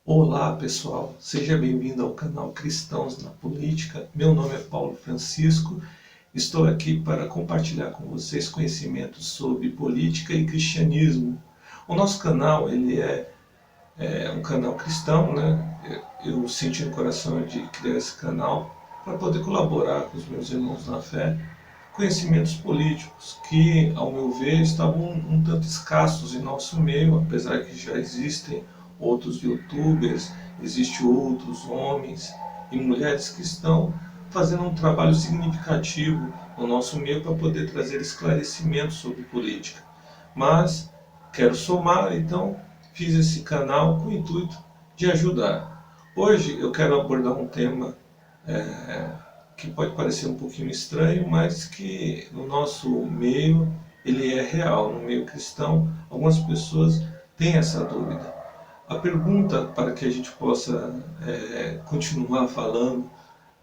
Olá pessoal, seja bem-vindo ao canal Cristãos na Política. Meu nome é Paulo Francisco, estou aqui para compartilhar com vocês conhecimentos sobre política e cristianismo. O nosso canal ele é um canal cristão, né? Eu senti no coração de criar esse canal para poder colaborar com os meus irmãos na fé, conhecimentos políticos que, ao meu ver, estavam um tanto escassos em nosso meio, apesar que já existem outros youtubers, existem outros homens e mulheres que estão fazendo um trabalho significativo no nosso meio para poder trazer esclarecimentos sobre política. Mas quero somar, então fiz esse canal com o intuito de ajudar. Hoje eu quero abordar um tema que pode parecer um pouquinho estranho, mas que no nosso meio ele é real. No meio cristão, algumas pessoas têm essa dúvida. A pergunta para que a gente possa continuar falando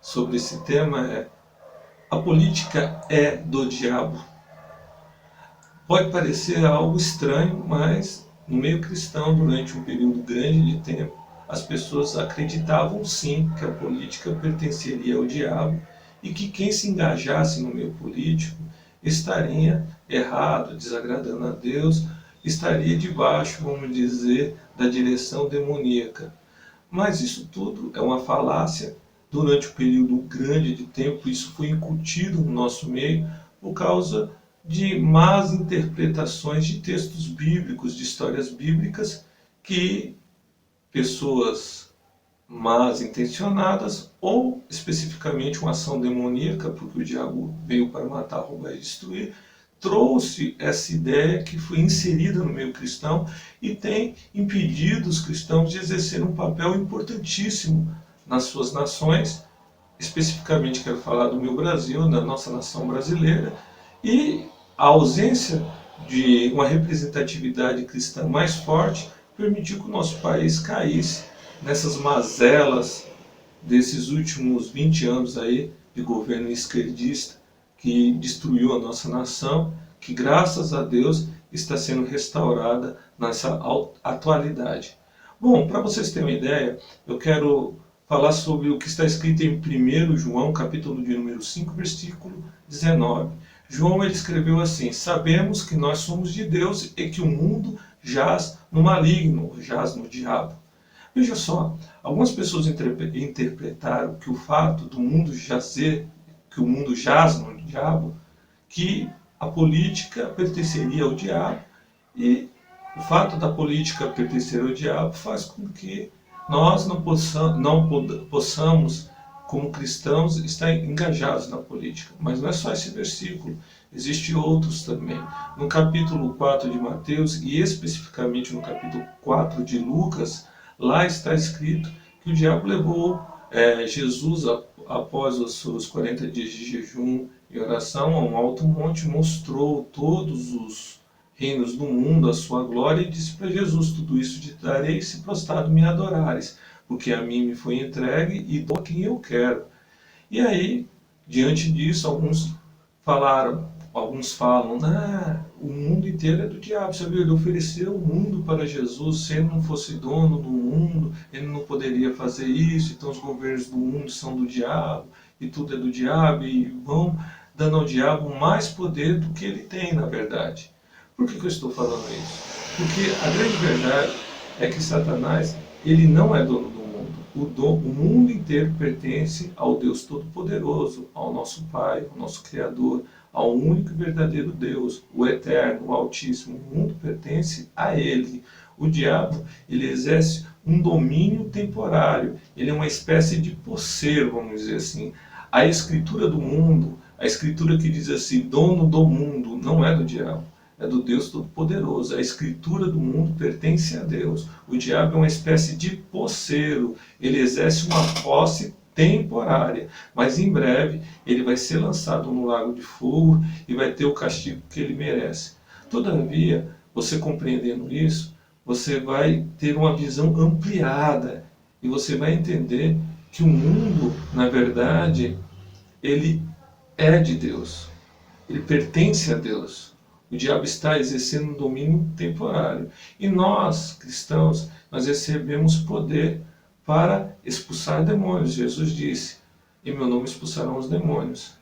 sobre esse tema é: a política é do diabo? Pode parecer algo estranho, mas no meio cristão, durante um período grande de tempo, as pessoas acreditavam sim que a política pertenceria ao diabo e que quem se engajasse no meio político estaria errado, desagradando a Deus, estaria debaixo, vamos dizer, da direção demoníaca. Mas isso tudo é uma falácia. Durante um período grande de tempo, isso foi incutido no nosso meio por causa de más interpretações de textos bíblicos, de histórias bíblicas, que pessoas más intencionadas, ou especificamente uma ação demoníaca, porque o diabo veio para matar, roubar e destruir, trouxe essa ideia que foi inserida no meio cristão e tem impedido os cristãos de exercer um papel importantíssimo nas suas nações. Especificamente quero falar do meu Brasil, da nossa nação brasileira, e a ausência de uma representatividade cristã mais forte permitiu que o nosso país caísse nessas mazelas desses últimos 20 anos aí de governo esquerdista que destruiu a nossa nação, que graças a Deus está sendo restaurada nessa atualidade. Bom, para vocês terem uma ideia, eu quero falar sobre o que está escrito em 1 João, capítulo de número 5, versículo 19. João ele escreveu assim: sabemos que nós somos de Deus e que o mundo jaz no maligno, jaz no diabo. Veja só, algumas pessoas interpretaram que o fato do mundo jazer, que o mundo jaz no diabo, que a política pertenceria ao diabo, e o fato da política pertencer ao diabo faz com que nós não possamos, como cristãos, estar engajados na política. Mas não é só esse versículo, existem outros também. No capítulo 4 de Mateus, e especificamente no capítulo 4 de Lucas, lá está escrito que o diabo levou Jesus, após os seus 40 dias de jejum e oração, a um alto monte, mostrou todos os reinos do mundo, a sua glória, e disse para Jesus: tudo isso te darei se prostrado me adorares, porque a mim me foi entregue e dou a quem eu quero. E aí, diante disso, alguns falam, o mundo inteiro é do diabo. Você viu, ele ofereceu o mundo para Jesus. Se ele não fosse dono do mundo, ele não poderia fazer isso. Então os governos do mundo são do diabo, e tudo é do diabo, e vão dando ao diabo mais poder do que ele tem, na verdade. Por que eu estou falando isso? Porque a grande verdade é que Satanás, ele não é dono do mundo. O mundo inteiro pertence ao Deus Todo-Poderoso, ao nosso Pai, ao nosso Criador, ao único e verdadeiro Deus, o Eterno, o Altíssimo. O mundo pertence a Ele. O diabo, ele exerce um domínio temporário. Ele é uma espécie de posseiro, vamos dizer assim. A escritura do mundo, a escritura que diz assim, dono do mundo, não é do diabo, é do Deus Todo-Poderoso. A escritura do mundo pertence a Deus. O diabo é uma espécie de posseiro. Ele exerce uma posse temporária, mas em breve ele vai ser lançado no lago de fogo e vai ter o castigo que ele merece. Todavia, você compreendendo isso, você vai ter uma visão ampliada e você vai entender que o mundo, na verdade, ele é de Deus. Ele pertence a Deus. O diabo está exercendo um domínio temporário. E nós, cristãos, nós recebemos poder para expulsar demônios. Jesus disse, em meu nome expulsarão os demônios.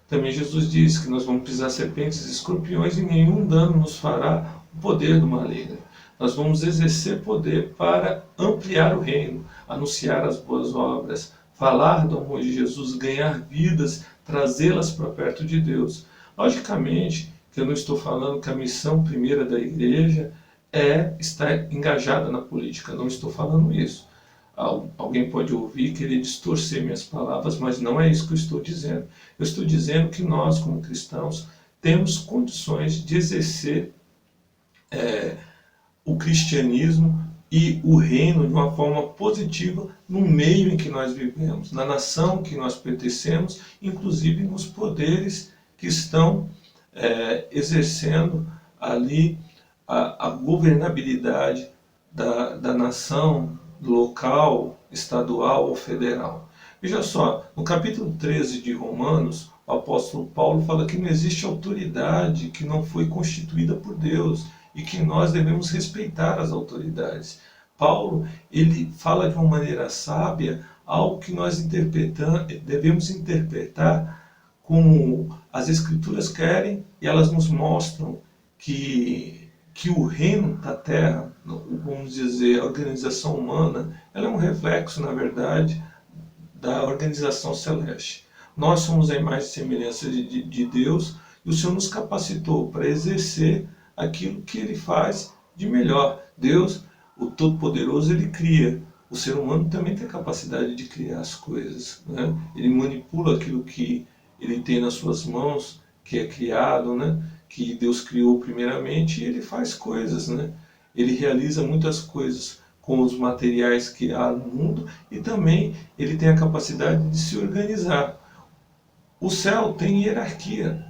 Também Jesus disse que nós vamos pisar serpentes e escorpiões e nenhum dano nos fará o poder do maligno. Nós vamos exercer poder para ampliar o reino, anunciar as boas obras, falar do amor de Jesus, ganhar vidas, trazê-las para perto de Deus. Logicamente que eu não estou falando que a missão primeira da igreja é estar engajada na política, não estou falando isso. Alguém pode ouvir e querer distorcer minhas palavras, mas não é isso que eu estou dizendo. Eu estou dizendo que nós, como cristãos, temos condições de exercer o cristianismo e o reino de uma forma positiva no meio em que nós vivemos, na nação que nós pertencemos, inclusive nos poderes que estão exercendo ali a governabilidade da nação, local, estadual ou federal. Veja só, no capítulo 13 de Romanos, o apóstolo Paulo fala que não existe autoridade que não foi constituída por Deus e que nós devemos respeitar as autoridades. Paulo, ele fala de uma maneira sábia algo que nós devemos interpretar como as Escrituras querem, e elas nos mostram que o reino da terra, vamos dizer, a organização humana, ela é um reflexo, na verdade, da organização celeste. Nós somos a imagem e semelhança de Deus, e o Senhor nos capacitou para exercer aquilo que Ele faz de melhor. Deus, o Todo-Poderoso, Ele cria. O ser humano também tem a capacidade de criar as coisas, né? Ele manipula aquilo que Ele tem nas suas mãos, que é criado, né? Que Deus criou primeiramente, e Ele faz coisas, né? Ele realiza muitas coisas com os materiais que há no mundo, e também Ele tem a capacidade de se organizar. O céu tem hierarquia,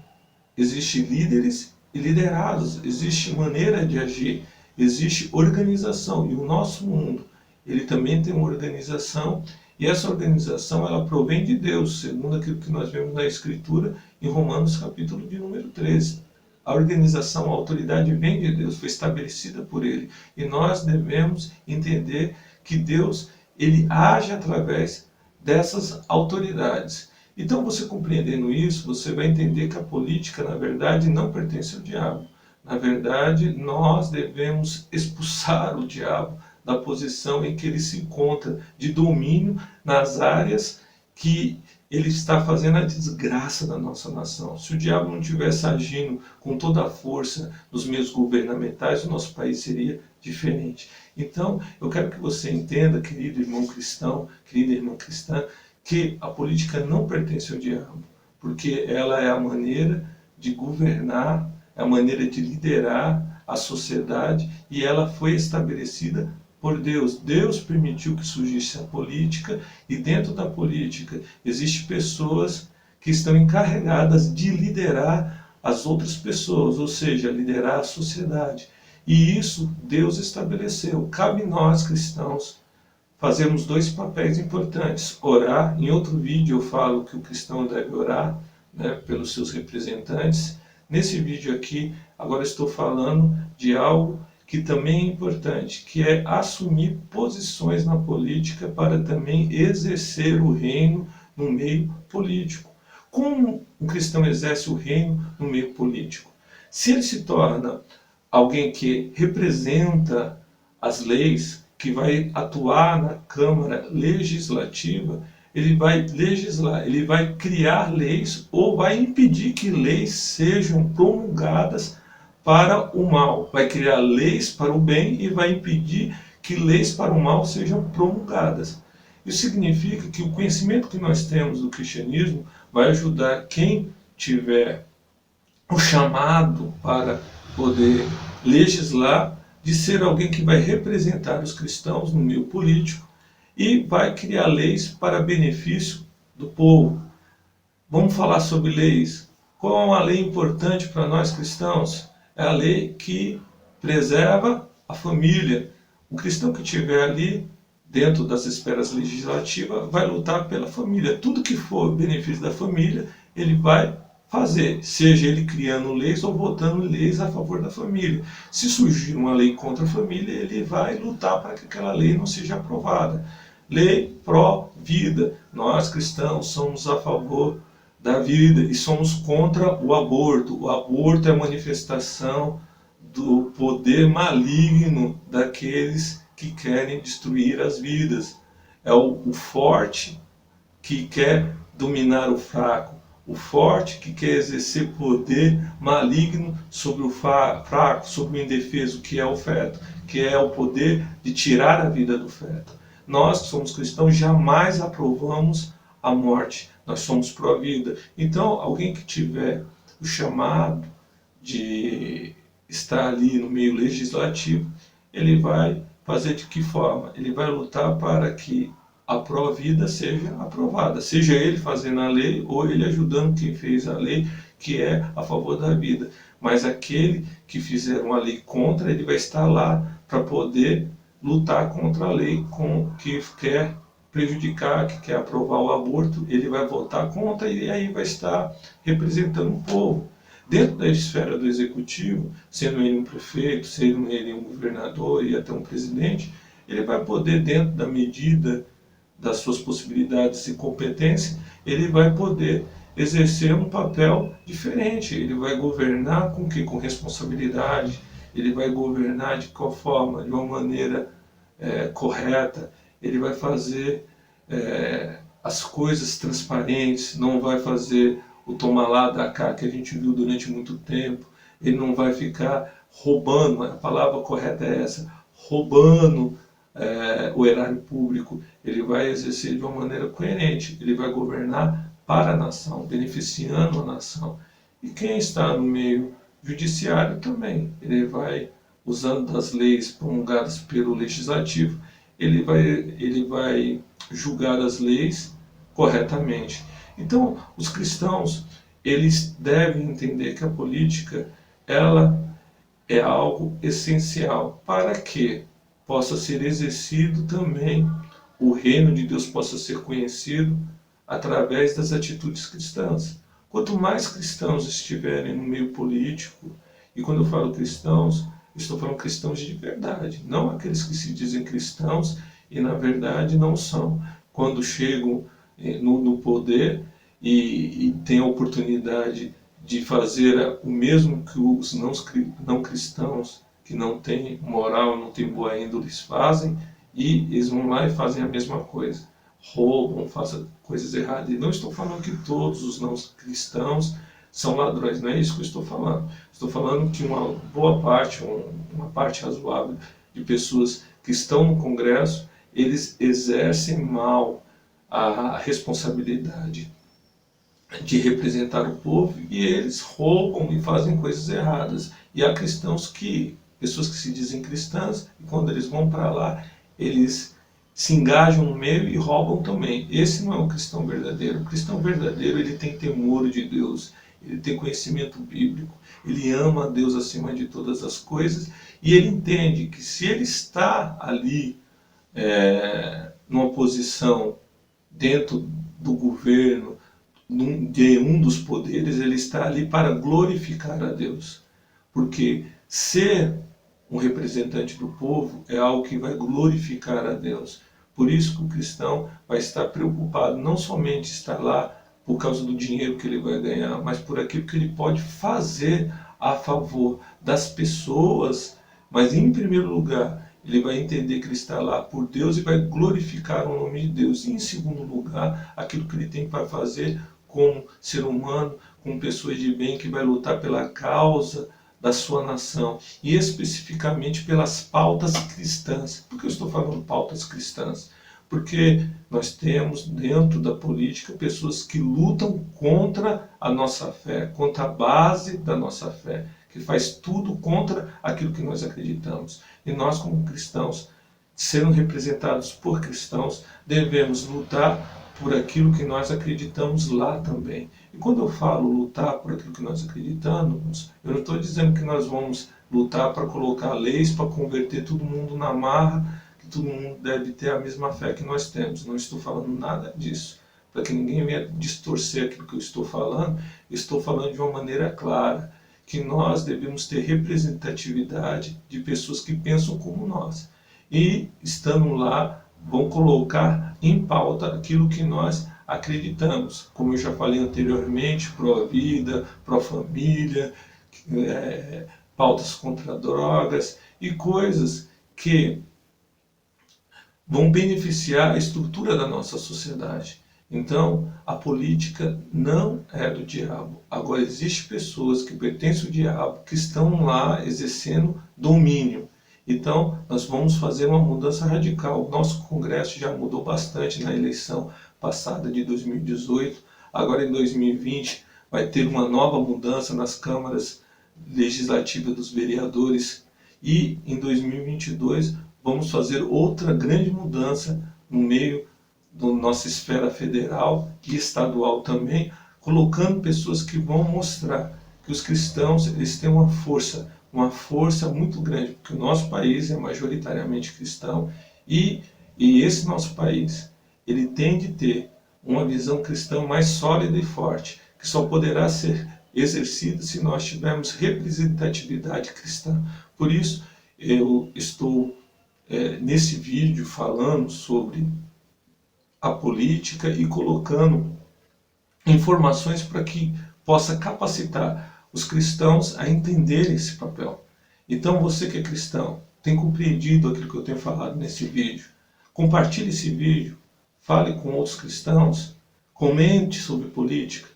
existem líderes e liderados, existe maneira de agir, existe organização, e o nosso mundo, ele também tem uma organização, e essa organização ela provém de Deus, segundo aquilo que nós vemos na Escritura, em Romanos capítulo de número 13. A organização, a autoridade vem de Deus, foi estabelecida por Ele. E nós devemos entender que Deus, Ele age através dessas autoridades. Então, você compreendendo isso, você vai entender que a política, na verdade, não pertence ao diabo. Na verdade, nós devemos expulsar o diabo da posição em que ele se encontra, de domínio nas áreas que ele está fazendo a desgraça da nossa nação. Se o diabo não tivesse agindo com toda a força nos meios governamentais, o nosso país seria diferente. Então, eu quero que você entenda, querido irmão cristão, querida irmã cristã, que a política não pertence ao diabo, porque ela é a maneira de governar, é a maneira de liderar a sociedade, e ela foi estabelecida por Deus. Deus permitiu que surgisse a política, e dentro da política existem pessoas que estão encarregadas de liderar as outras pessoas, ou seja, liderar a sociedade. E isso Deus estabeleceu. Cabe nós, cristãos, fazermos dois papéis importantes. Orar, em outro vídeo eu falo que o cristão deve orar, né, pelos seus representantes. Nesse vídeo aqui, agora estou falando de algo que também é importante, que é assumir posições na política para também exercer o reino no meio político. Como um cristão exerce o reino no meio político? Se ele se torna alguém que representa as leis, que vai atuar na Câmara Legislativa, ele vai legislar, ele vai criar leis ou vai impedir que leis sejam promulgadas para o mal. Vai criar leis para o bem e vai impedir que leis para o mal sejam promulgadas. Isso significa que o conhecimento que nós temos do cristianismo vai ajudar quem tiver o chamado para poder legislar, de ser alguém que vai representar os cristãos no meio político e vai criar leis para benefício do povo. Vamos falar sobre leis. Qual é uma lei importante para nós cristãos? É a lei que preserva a família. O cristão que estiver ali, dentro das esferas legislativas, vai lutar pela família. Tudo que for benefício da família, ele vai fazer, seja ele criando leis ou votando leis a favor da família. Se surgir uma lei contra a família, ele vai lutar para que aquela lei não seja aprovada. Lei pró-vida. Nós cristãos somos a favor da vida e somos contra o aborto. O aborto é a manifestação do poder maligno daqueles que querem destruir as vidas. É o forte que quer dominar o fraco, o forte que quer exercer poder maligno sobre o fraco, sobre o indefeso, que é o feto, que é o poder de tirar a vida do feto. Nós que somos cristãos jamais aprovamos a morte, nós somos pró-vida. Então, alguém que tiver o chamado de estar ali no meio legislativo, ele vai fazer de que forma? Ele vai lutar para que a pró-vida seja aprovada, seja ele fazendo a lei ou ele ajudando quem fez a lei, que é a favor da vida. Mas aquele que fizer uma lei contra, ele vai estar lá para poder lutar contra a lei que quer prejudicar, que quer aprovar o aborto, ele vai votar contra e aí vai estar representando o povo. Dentro da esfera do executivo, sendo ele um prefeito, sendo ele um governador e até um presidente, ele vai poder, dentro da medida das suas possibilidades e competência, ele vai poder exercer um papel diferente. Ele vai governar com que? Com responsabilidade. Ele vai governar de qual forma? De uma maneira correta. Ele vai fazer as coisas transparentes, não vai fazer o toma lá da cá que a gente viu durante muito tempo. Ele não vai ficar roubando, a palavra correta é essa, roubando o erário público. Ele vai exercer de uma maneira coerente, ele vai governar para a nação, beneficiando a nação. E quem está no meio judiciário também, ele vai, usando das leis promulgadas pelo legislativo, ele vai julgar as leis corretamente. Então, os cristãos, eles devem entender que a política, ela é algo essencial para que possa ser exercido também, o reino de Deus possa ser conhecido através das atitudes cristãs. Quanto mais cristãos estiverem no meio político, e quando eu falo cristãos, estou falando cristãos de verdade, não aqueles que se dizem cristãos e na verdade não são. Quando chegam no poder e têm a oportunidade de fazer o mesmo que os não cristãos, que não têm moral, não têm boa índole, fazem, e eles vão lá e fazem a mesma coisa. Roubam, fazem coisas erradas. E não estou falando que todos os não cristãos são ladrões, não é isso que eu estou falando. Estou falando que uma boa parte, uma parte razoável de pessoas que estão no Congresso, eles exercem mal a responsabilidade de representar o povo e eles roubam e fazem coisas erradas. E há pessoas que se dizem cristãs, e quando eles vão para lá, eles se engajam no meio e roubam também. Esse não é o cristão verdadeiro. O cristão verdadeiro, ele tem temor de Deus, ele tem conhecimento bíblico, ele ama a Deus acima de todas as coisas, e ele entende que se ele está ali numa posição dentro do governo, de um dos poderes, ele está ali para glorificar a Deus. Porque ser um representante do povo é algo que vai glorificar a Deus. Por isso que o cristão vai estar preocupado, não somente estar lá por causa do dinheiro que ele vai ganhar, mas por aquilo que ele pode fazer a favor das pessoas. Mas em primeiro lugar, ele vai entender que ele está lá por Deus e vai glorificar o nome de Deus. E em segundo lugar, aquilo que ele tem para fazer como ser humano, como pessoa de bem que vai lutar pela causa da sua nação, e especificamente pelas pautas cristãs. Por que eu estou falando pautas cristãs? Porque nós temos dentro da política pessoas que lutam contra a nossa fé, contra a base da nossa fé, que faz tudo contra aquilo que nós acreditamos. E nós, como cristãos, sendo representados por cristãos, devemos lutar por aquilo que nós acreditamos lá também. E quando eu falo lutar por aquilo que nós acreditamos, eu não estou dizendo que nós vamos lutar para colocar leis, para converter todo mundo na marra, que todo mundo deve ter a mesma fé que nós temos. Não estou falando nada disso. para que ninguém venha distorcer aquilo que eu estou falando de uma maneira clara, que nós devemos ter representatividade de pessoas que pensam como nós. E, estando lá, vão colocar em pauta aquilo que nós acreditamos. Como eu já falei anteriormente, pró-vida, pró-família, pautas contra drogas e coisas que vão beneficiar a estrutura da nossa sociedade. Então, a política não é do diabo. Agora, existem pessoas que pertencem ao diabo, que estão lá exercendo domínio. Então, nós vamos fazer uma mudança radical. O nosso Congresso já mudou bastante na eleição passada de 2018. Agora, em 2020, vai ter uma nova mudança nas câmaras legislativas dos vereadores. E, em 2022, vamos fazer outra grande mudança no meio da nossa esfera federal e estadual também, colocando pessoas que vão mostrar que os cristãos eles têm uma força muito grande, porque o nosso país é majoritariamente cristão e esse nosso país ele tem de ter uma visão cristã mais sólida e forte, que só poderá ser exercida se nós tivermos representatividade cristã. Por isso, eu estou nesse vídeo falando sobre a política e colocando informações para que possa capacitar os cristãos a entenderem esse papel. Então você que é cristão, tem compreendido aquilo que eu tenho falado nesse vídeo, compartilhe esse vídeo, fale com outros cristãos, comente sobre política.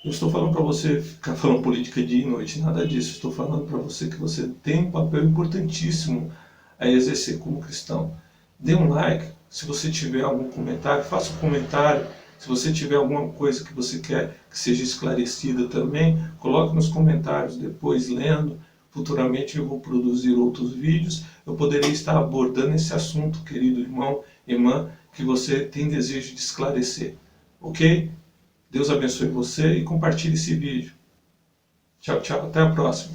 Eu estou falando para você ficar falando política dia e noite, nada disso. Estou falando para você que você tem um papel importantíssimo a exercer como cristão. Dê um like, se você tiver algum comentário, faça um comentário. Se você tiver alguma coisa que você quer que seja esclarecida também, coloque nos comentários, depois lendo. Futuramente eu vou produzir outros vídeos, eu poderei estar abordando esse assunto, querido irmão, irmã, que você tem desejo de esclarecer. Ok? Deus abençoe você e compartilhe esse vídeo. Tchau, tchau. Até a próxima.